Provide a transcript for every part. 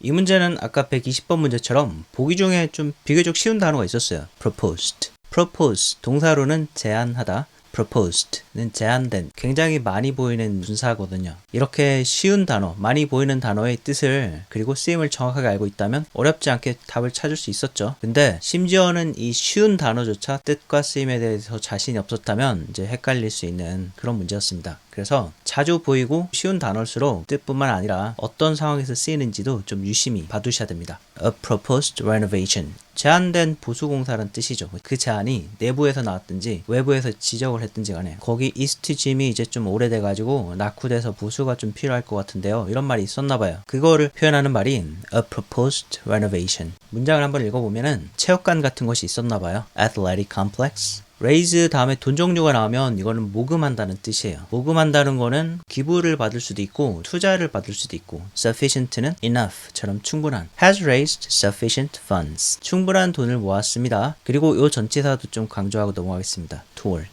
이 문제는 아까 120번 문제처럼 보기 중에 좀 비교적 쉬운 단어가 있었어요. proposed. propose, 동사로는 제안하다. proposed는 제안된, 굉장히 많이 보이는 분사거든요. 이렇게 쉬운 단어, 많이 보이는 단어의 뜻을 그리고 쓰임을 정확하게 알고 있다면 어렵지 않게 답을 찾을 수 있었죠. 근데 심지어는 이 쉬운 단어조차 뜻과 쓰임에 대해서 자신이 없었다면 이제 헷갈릴 수 있는 그런 문제였습니다. 그래서 자주 보이고 쉬운 단어일수록 뜻뿐만 아니라 어떤 상황에서 쓰이는지도 좀 유심히 봐두셔야 됩니다. A proposed renovation. 제안된 보수공사란 뜻이죠. 그 제안이 내부에서 나왔든지 외부에서 지적을 했든지 간에 거기 이스트 짐이 이제 좀 오래돼가지고 낙후돼서 보수가 좀 필요할 것 같은데요. 이런 말이 있었나봐요. 그거를 표현하는 말이 A proposed renovation. 문장을 한번 읽어보면은 체육관 같은 것이 있었나봐요. Athletic complex. raise 다음에 돈 종류가 나오면 이거는 모금한다는 뜻이에요. 모금한다는 거는 기부를 받을 수도 있고 투자를 받을 수도 있고 sufficient는 enough처럼 충분한 has raised sufficient funds 충분한 돈을 모았습니다. 그리고 이 전치사도 좀 강조하고 넘어가겠습니다. toward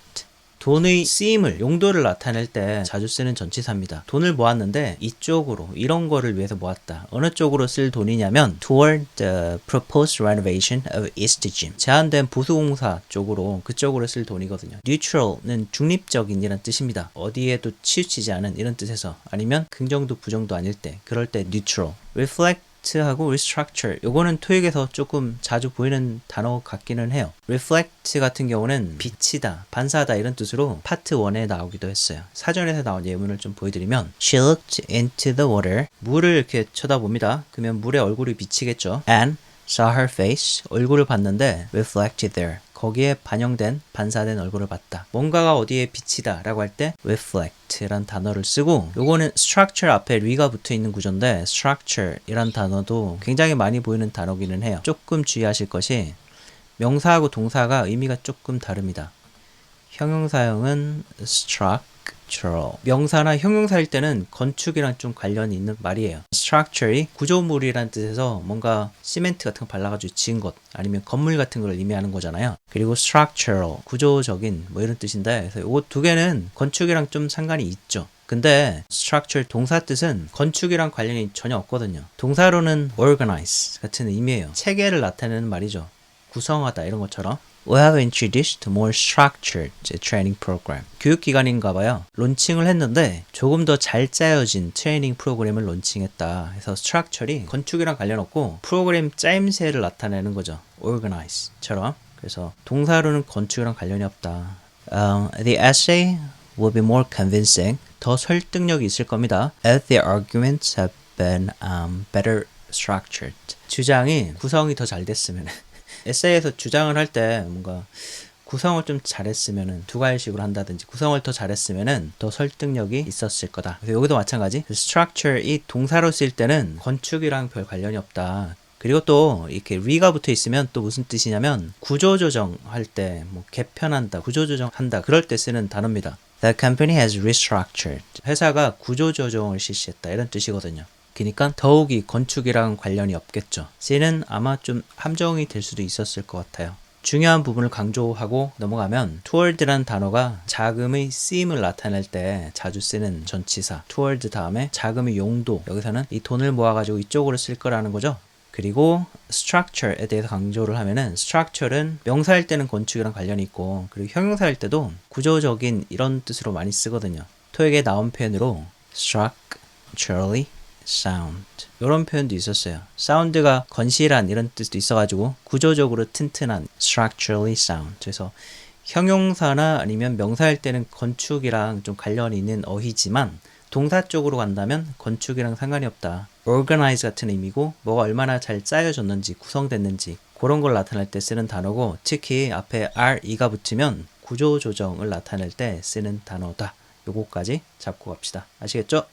돈의 쓰임을, 용도를 나타낼 때 자주 쓰는 전치사입니다. 돈을 모았는데 이쪽으로, 이런 거를 위해서 모았다. 어느 쪽으로 쓸 돈이냐면 toward the proposed renovation of East Gym. 제한된 보수공사 쪽으로, 그쪽으로 쓸 돈이거든요. neutral는 중립적인 이란 뜻입니다. 어디에도 치우치지 않은 이런 뜻에서 아니면 긍정도 부정도 아닐 때, 그럴 때 neutral. reflect 하고 restructure 요거는 토익에서 조금 자주 보이는 단어 같기는 해요. reflect 같은 경우는 비치다, 반사하다 이런 뜻으로 파트 1에 나오기도 했어요. 사전에서 나온 예문을 좀 보여드리면 She looked into the water 물을 이렇게 쳐다봅니다. 그러면 물에 얼굴이 비치겠죠. And saw her face 얼굴을 봤는데 reflected there 거기에 반영된, 반사된 얼굴을 봤다. 뭔가가 어디에 비치다 라고 할 때 reflect 란 단어를 쓰고 요거는 structure 앞에 re가 붙어있는 구조인데 structure 이란 단어도 굉장히 많이 보이는 단어기는 해요. 조금 주의하실 것이 명사하고 동사가 의미가 조금 다릅니다. 형용사형은 structural. 명사나 형용사일 때는 건축이랑 좀 관련이 있는 말이에요. structure이 구조물이란 뜻에서 뭔가 시멘트 같은 거 발라가지고 지은 것 아니면 건물 같은 걸 의미하는 거잖아요. 그리고 structural, 구조적인 뭐 이런 뜻인데 그래서 이 두 개는 건축이랑 좀 상관이 있죠. 근데 structure 동사 뜻은 건축이랑 관련이 전혀 없거든요. 동사로는 organize 같은 의미예요. 체계를 나타내는 말이죠. 구성하다 이런 것처럼. We have introduced more structured training program. 교육기관인가봐요. 론칭을 했는데 조금 더 잘 짜여진 트레이닝 프로그램을 론칭했다. 그래서 structure이 건축이랑 관련 없고 프로그램 짜임새를 나타내는 거죠. organize처럼. 그래서 동사로는 건축이랑 관련이 없다. The essay will be more convincing. 더 설득력이 있을 겁니다. As the arguments have been better structured. 주장이 구성이 더 잘 됐으면 에세이에서 주장을 할 때 뭔가 구성을 좀 잘했으면은 두 가지식으로 한다든지 구성을 더 잘했으면은 더 설득력이 있었을 거다. 그래서 여기도 마찬가지. structure 이 동사로 쓸 때는 건축이랑 별 관련이 없다. 그리고 또 이렇게 re가 붙어 있으면 또 무슨 뜻이냐면 구조조정 할 때 뭐 개편한다, 구조조정한다 그럴 때 쓰는 단어입니다. The company has restructured. 회사가 구조조정을 실시했다 이런 뜻이거든요. 그러니까 더욱이 건축이랑 관련이 없겠죠. C는 아마 좀 함정이 될 수도 있었을 것 같아요. 중요한 부분을 강조하고 넘어가면 toward란 단어가 자금의 쓰임을 나타낼 때 자주 쓰는 전치사 toward 다음에 자금의 용도 여기서는 이 돈을 모아가지고 이쪽으로 쓸 거라는 거죠. 그리고 structure에 대해서 강조를 하면은 structure는 명사일 때는 건축이랑 관련이 있고 그리고 형용사일 때도 구조적인 이런 뜻으로 많이 쓰거든요. 토익에 나온 표현으로 structurally sound 이런 표현도 있었어요. 사운드가 건실한 이런 뜻도 있어가지고 구조적으로 튼튼한 structurally sound 그래서 형용사나 아니면 명사일 때는 건축이랑 좀 관련이 있는 어휘지만 동사 쪽으로 간다면 건축이랑 상관이 없다. organize 같은 의미고 뭐가 얼마나 잘 짜여졌는지 구성됐는지 그런 걸 나타낼 때 쓰는 단어고 특히 앞에 re가 붙으면 구조조정을 나타낼 때 쓰는 단어다. 요거까지 잡고 갑시다. 아시겠죠?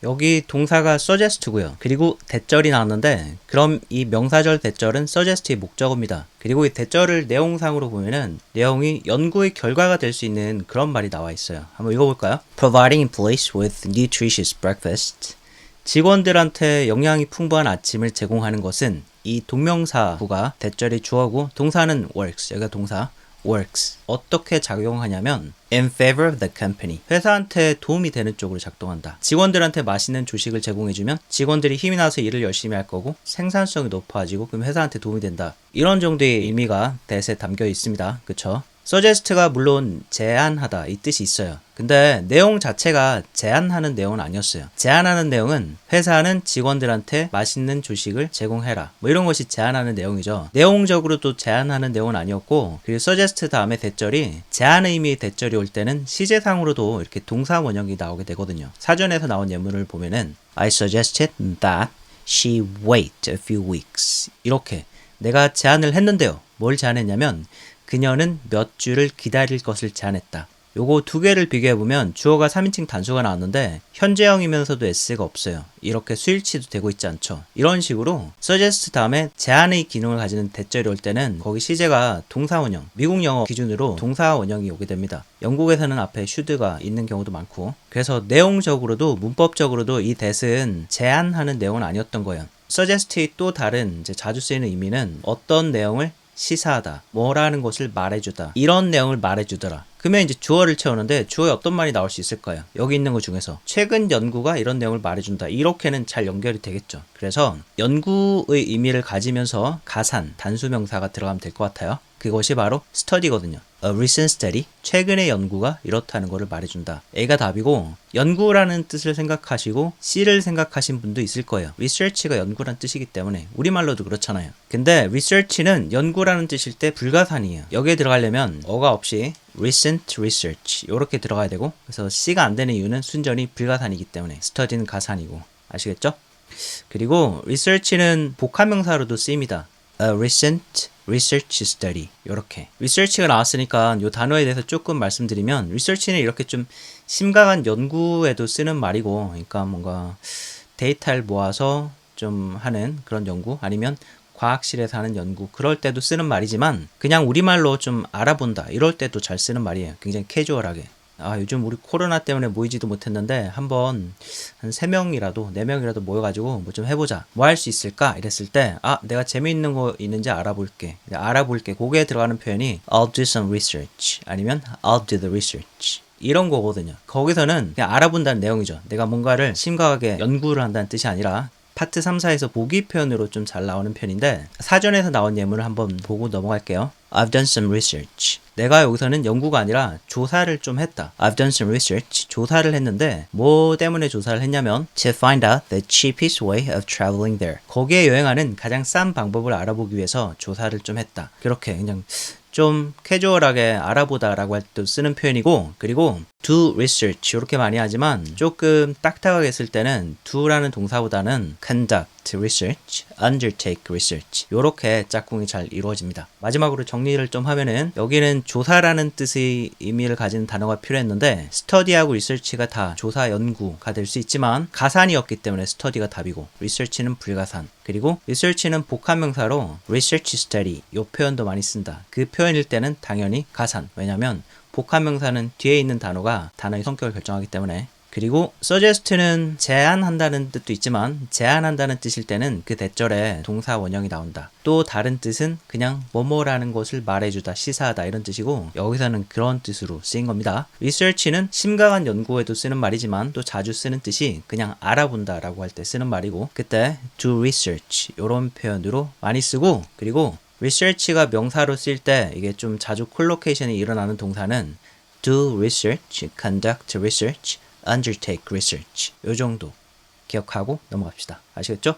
여기 동사가 suggest고요. 그리고 대절이 나왔는데 그럼 이 명사절 대절은 suggest의 목적어입니다. 그리고 이 대절을 내용상으로 보면은 내용이 연구의 결과가 될 수 있는 그런 말이 나와 있어요. 한번 읽어볼까요? Providing employees with nutritious breakfast. 직원들한테 영양이 풍부한 아침을 제공하는 것은 이 동명사구가 대절이 주어고 동사는 works, 여기가 동사 works. 어떻게 작용하냐면 in favor of the company. 회사한테 도움이 되는 쪽으로 작동한다. 직원들한테 맛있는 조식을 제공해주면 직원들이 힘이 나서 일을 열심히 할 거고 생산성이 높아지고 그럼 회사한테 도움이 된다. 이런 정도의 의미가 대세에 담겨 있습니다. 그쵸? suggest가 물론 제안하다 이 뜻이 있어요. 근데 내용 자체가 제안하는 내용은 아니었어요. 제안하는 내용은 회사는 직원들한테 맛있는 조식을 제공해라. 뭐 이런 것이 제안하는 내용이죠. 내용적으로도 제안하는 내용은 아니었고 그리고 suggest 다음에 대절이 제안 의미의 대절이 올 때는 시제상으로도 이렇게 동사 원형이 나오게 되거든요. 사전에서 나온 예문을 보면은 I suggested that she wait a few weeks. 이렇게 내가 제안을 했는데요. 뭘 제안했냐면 그녀는 몇 주를 기다릴 것을 제안했다. 요거 두 개를 비교해보면 주어가 3인칭 단수가 나왔는데 현재형이면서도 s가 없어요. 이렇게 수일치도 되고 있지 않죠. 이런 식으로 suggest 다음에 제안의 기능을 가지는 대절이 올 때는 거기 시제가 동사원형, 미국 영어 기준으로 동사원형이 오게 됩니다. 영국에서는 앞에 should가 있는 경우도 많고 그래서 내용적으로도 문법적으로도 이 that은 제안하는 내용은 아니었던 거예요. suggest의 또 다른 이제 자주 쓰이는 의미는 어떤 내용을 시사하다, 뭐라는 것을 말해주다, 이런 내용을 말해주더라. 그러면 이제 주어를 채우는데 주어에 어떤 말이 나올 수 있을까요? 여기 있는 것 중에서 최근 연구가 이런 내용을 말해준다. 이렇게는 잘 연결이 되겠죠. 그래서 연구의 의미를 가지면서 가산, 단수명사가 들어가면 될 것 같아요. 그것이 바로 study거든요. A recent study, 최근의 연구가 이렇다는 것을 말해준다. A가 답이고 연구라는 뜻을 생각하시고 C를 생각하신 분도 있을 거예요. research가 연구란 뜻이기 때문에 우리말로도 그렇잖아요. 근데 research는 연구라는 뜻일 때 불가산이에요. 여기에 들어가려면 어가 없이 recent research 이렇게 들어가야 되고 그래서 C가 안 되는 이유는 순전히 불가산이기 때문에 study는 가산이고 아시겠죠? 그리고 research는 복합명사로도 쓰입니다. A recent research study 이렇게 research가 나왔으니까 이 단어에 대해서 조금 말씀드리면 research는 이렇게 좀 심각한 연구에도 쓰는 말이고 그러니까 뭔가 데이터를 모아서 좀 하는 그런 연구 아니면 과학실에서 하는 연구 그럴 때도 쓰는 말이지만 그냥 우리말로 좀 알아본다 이럴 때도 잘 쓰는 말이에요. 굉장히 캐주얼하게. 요즘 우리 코로나 때문에 모이지도 못했는데 한번 한 3명이라도 4명이라도 모여가지고 뭐 좀 해보자. 뭐 할 수 있을까? 이랬을 때 내가 재미있는 거 있는지 알아볼게. 거기에 들어가는 표현이 I'll do some research 아니면 I'll do the research 이런 거거든요. 거기서는 그냥 알아본다는 내용이죠. 내가 뭔가를 심각하게 연구를 한다는 뜻이 아니라 파트 3, 4에서 보기 표현으로 좀 잘 나오는 편인데 사전에서 나온 예문을 한번 보고 넘어갈게요. I've done some research. 내가 여기서는 연구가 아니라 조사를 좀 했다. I've done some research. 조사를 했는데 뭐 때문에 조사를 했냐면 to find out the cheapest way of traveling there. 거기에 여행하는 가장 싼 방법을 알아보기 위해서 조사를 좀 했다. 그렇게 그냥 좀 캐주얼하게 알아보다라고 할 때 쓰는 표현이고 그리고 do research 이렇게 많이 하지만 조금 딱딱하게 쓸 때는 do라는 동사보다는 conduct research, undertake research 이렇게 짝꿍이 잘 이루어집니다. 마지막으로 정리를 좀 하면은 여기는 조사라는 뜻의 의미를 가진 단어가 필요했는데 study하고 research가 다 조사 연구가 될 수 있지만 가산이었기 때문에 study가 답이고 research는 불가산 그리고 research는 복합명사로 research study 이 표현도 많이 쓴다. 그 표현일 때는 당연히 가산 왜냐면 복합명사는 뒤에 있는 단어가 단어의 성격을 결정하기 때문에 그리고 suggest는 제안한다는 뜻도 있지만 제안한다는 뜻일 때는 그 대절에 동사 원형이 나온다. 또 다른 뜻은 그냥 뭐뭐라는 것을 말해주다, 시사하다 이런 뜻이고 여기서는 그런 뜻으로 쓰인 겁니다. research는 심각한 연구에도 쓰는 말이지만 또 자주 쓰는 뜻이 그냥 알아본다 라고 할 때 쓰는 말이고 그때 do research 이런 표현으로 많이 쓰고 그리고 research가 명사로 쓰일 때 이게 좀 자주 콜로케이션이 일어나는 동사는 do research, conduct research, undertake research 요 정도 기억하고 넘어갑시다. 아시겠죠?